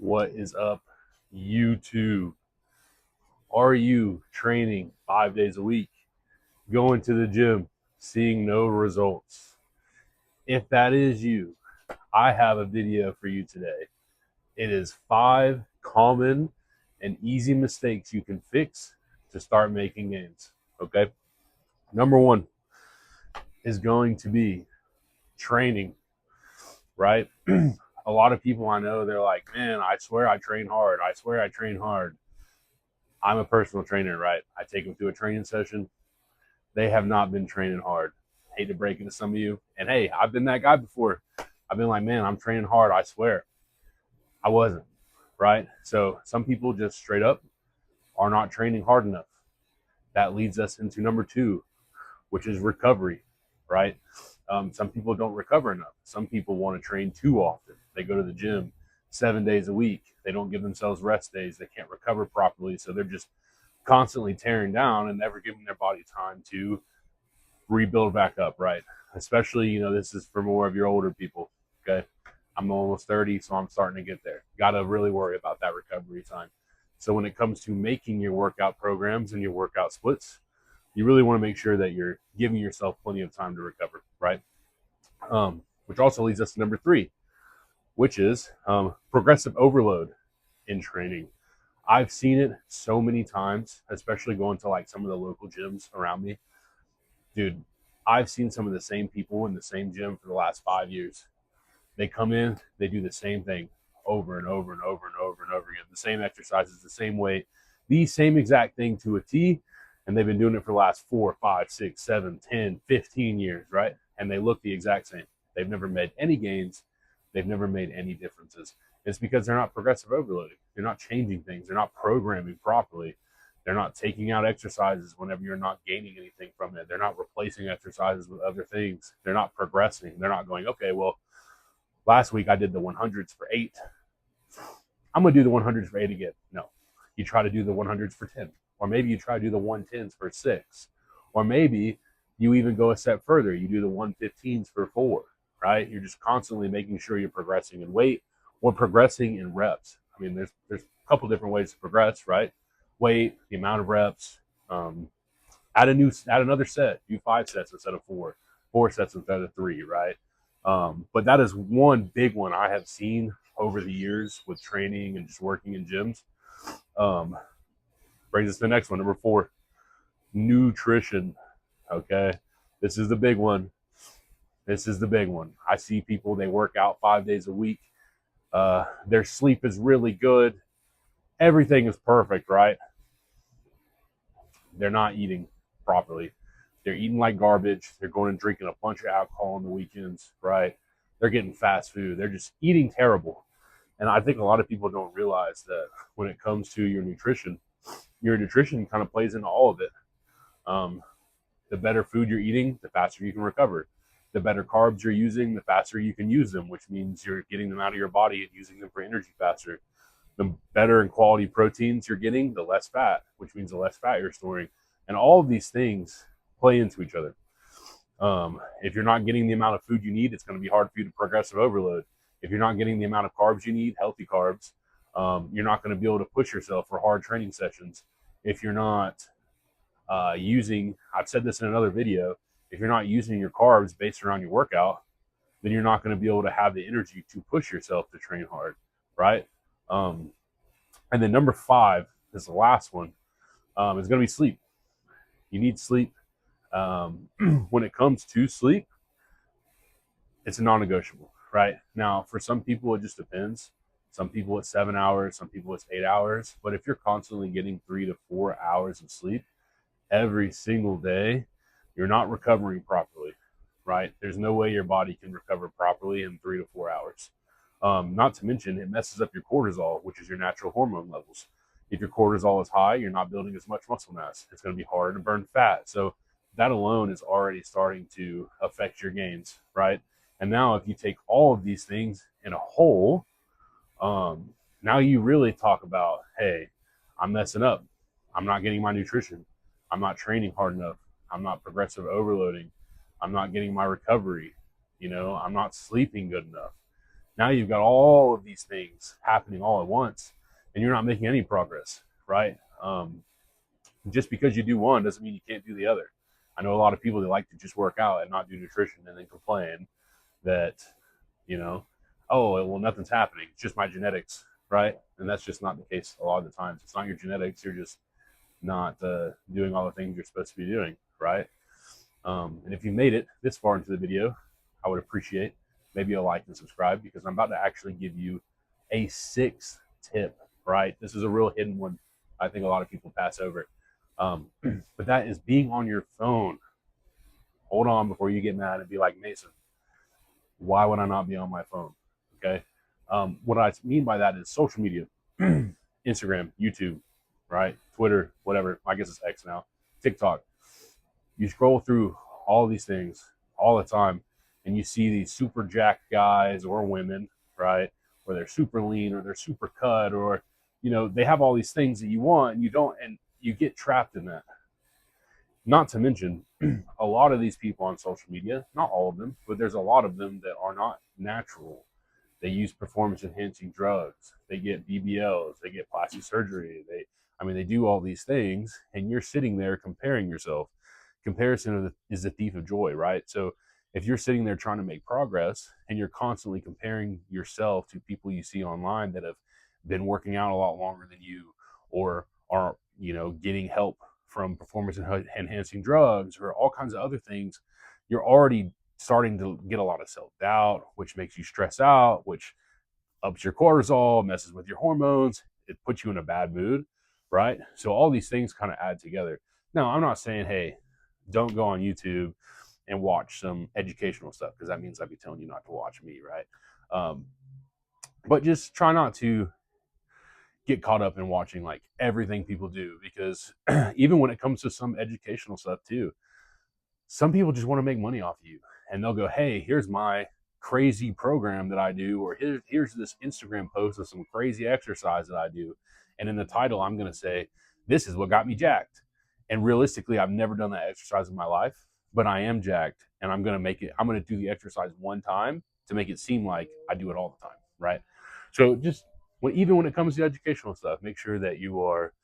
What is up, YouTube? Are you training 5 days a week, going to the gym, seeing no results? If that is you, I have a video for you today. It is 5 common and easy mistakes you can fix to start making gains. Okay. Number one is going to be training, right? A lot of people I know, they're like, man, I swear I train hard. I swear I train hard. I'm a personal trainer, right? I take them through a training session. They have not been training hard. Hate to break it to some of you. And hey, I've been that guy before. I've been like, man, I'm training hard. I swear. I wasn't, right? So some people just straight up are not training hard enough. That leads us into number two, which is recovery, right? Some people don't recover enough. Some people want to train too often. They go to the gym 7 days a week. They don't give themselves rest days. They can't recover properly. So they're just constantly tearing down and never giving their body time to rebuild back up, right? Especially, this is for more of your older people, okay? I'm almost 30, so I'm starting to get there. Got to really worry about that recovery time. So when it comes to making your workout programs and your workout splits, you really want to make sure that you're giving yourself plenty of time to recover, right? Which also leads us to number three, which is progressive overload in training. I've seen it so many times, especially going to like some of the local gyms around me. Dude, I've seen some of the same people in the same gym for the last 5 years. They come in, they do the same thing over and over and over and over and over again. The same exercises, the same weight, the same exact thing to a T. And they've been doing it for the last 4, 5, 6, 7, 10, 15 years, right? And they look the exact same. They've never made any gains. They've never made any differences. It's because they're not progressive overloading. They're not changing things. They're not programming properly. They're not taking out exercises whenever you're not gaining anything from it. They're not replacing exercises with other things. They're not progressing. They're not going, okay, well, last week I did the 100s for 8. I'm going to do the 100s for 8 again. No. You try to do the 100s for 10. Or maybe you try to do the 110s for 6. Or themaybe you even go a step further. You do the 115s for 4, right? You're just constantly making sure you're progressing in weight or progressing in reps. I mean, there's a couple different ways to progress, right? Weight, the amount of reps, add another set, do 5 sets instead of 4 sets instead of 3, right? But that is one big one I have seen over the years with training and just working in gyms. Brings us to the next one, number 4, nutrition. Okay, this is the big one. I see people, they work out 5 days a week. Their sleep is really good. Everything is perfect, right? They're not eating properly. They're eating like garbage. They're going and drinking a bunch of alcohol on the weekends, right? They're getting fast food. They're just eating terrible. And I think a lot of people don't realize that when it comes to your nutrition kind of plays into all of it. The better food you're eating, the faster you can recover. The better carbs you're using, the faster you can use them, which means you're getting them out of your body and using them for energy faster. The better and quality proteins you're getting, the less fat, which means the less fat you're storing. And all of these things play into each other. If you're not getting the amount of food you need, it's going to be hard for you to progressive overload. If you're not getting the amount of carbs you need, healthy carbs, you're not going to be able to push yourself for hard training sessions. If you're not I've said this in another video, if you're not using your carbs based around your workout, then you're not going to be able to have the energy to push yourself to train hard, right? And then number 5 is the last one. Is going to be sleep. You need sleep. When it comes to sleep, it's a non-negotiable, right? Now, for some people, it just depends. Some people it's 7 hours, some people it's 8 hours. But if you're constantly getting 3 to 4 hours of sleep every single day, you're not recovering properly, right? There's no way your body can recover properly in 3 to 4 hours. Not to mention, it messes up your cortisol, which is your natural hormone levels. If your cortisol is high, you're not building as much muscle mass. It's going to be hard to burn fat. So that alone is already starting to affect your gains, right? And now if you take all of these things in a whole, now you really talk about, hey, I'm messing up. I'm not getting my nutrition. I'm not training hard enough. I'm not progressive overloading. I'm not getting my recovery. I'm not sleeping good enough. Now you've got all of these things happening all at once, and you're not making any progress, right? Just because you do one doesn't mean you can't do the other. I know a lot of people that like to just work out and not do nutrition and then complain that, you know, oh, well, nothing's happening. It's just my genetics, right? And that's just not the case a lot of the times. It's not your genetics. You're just not doing all the things you're supposed to be doing, right? And if you made it this far into the video, I would appreciate maybe a like and subscribe, because I'm about to actually give you a 6th tip, right? This is a real hidden one. I think a lot of people pass over. But that is being on your phone. Hold on before you get mad and be like, Mason, why would I not be on my phone? Okay. What I mean by that is social media, Instagram, YouTube, right? Twitter, whatever. I guess it's X now, TikTok. You scroll through all these things all the time, and you see these super jacked guys or women, right? Or they're super lean, or they're super cut, or, you know, they have all these things that you want and you don't, and you get trapped in that. Not to mention, a lot of these people on social media, not all of them, but there's a lot of them that are not natural. They use performance enhancing drugs. They get BBLs. They get plastic surgery. They do all these things, and you're sitting there comparing yourself. Comparison is the thief of joy, right? So if you're sitting there trying to make progress and you're constantly comparing yourself to people you see online that have been working out a lot longer than you, or are, getting help from performance enhancing drugs or all kinds of other things, you're already starting to get a lot of self-doubt, which makes you stress out, which ups your cortisol, messes with your hormones. It puts you in a bad mood, right? So all these things kind of add together. Now, I'm not saying, hey, don't go on YouTube and watch some educational stuff, because that means I'd be telling you not to watch me, right? But just try not to get caught up in watching like everything people do, because even when it comes to some educational stuff too, some people just want to make money off of you, and they'll go, hey, here's my crazy program that I do, or here's this Instagram post of some crazy exercise that I do, and in the title I'm going to say, this is what got me jacked. And realistically, I've never done that exercise in my life, but I am jacked, and I'm going to do the exercise one time to make it seem like I do it all the time, right? So just even when it comes to educational stuff, make sure that you are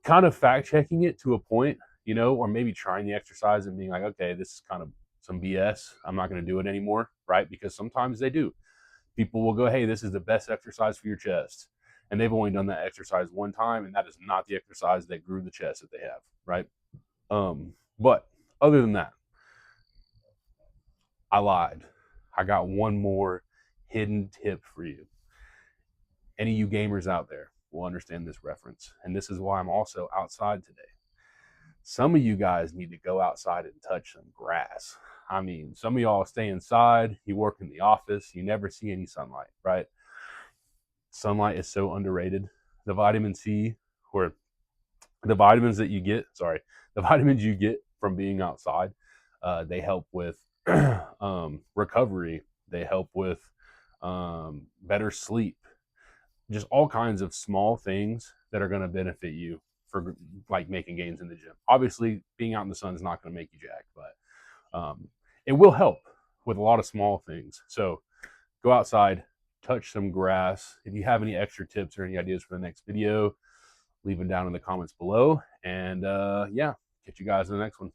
kind of fact checking it to a point, or maybe trying the exercise and being like, okay, this is kind of some BS. I'm not going to do it anymore, right? Because sometimes they do. People will go, hey, this is the best exercise for your chest. And they've only done that exercise one time, and that is not the exercise that grew the chest that they have, right? But other than that, I lied. I got one more hidden tip for you. Any of you gamers out there will understand this reference. And this is why I'm also outside today. Some of you guys need to go outside and touch some grass. I mean, some of y'all stay inside, you work in the office, you never see any sunlight, right? Sunlight is so underrated. The vitamin C, or the vitamins you get from being outside, they help with recovery. They help with better sleep. Just all kinds of small things that are going to benefit you for like making gains in the gym. Obviously, being out in the sun is not going to make you jacked, but it will help with a lot of small things. So go outside, touch some grass. If you have any extra tips or any ideas for the next video, leave them down in the comments below. And yeah, catch you guys in the next one.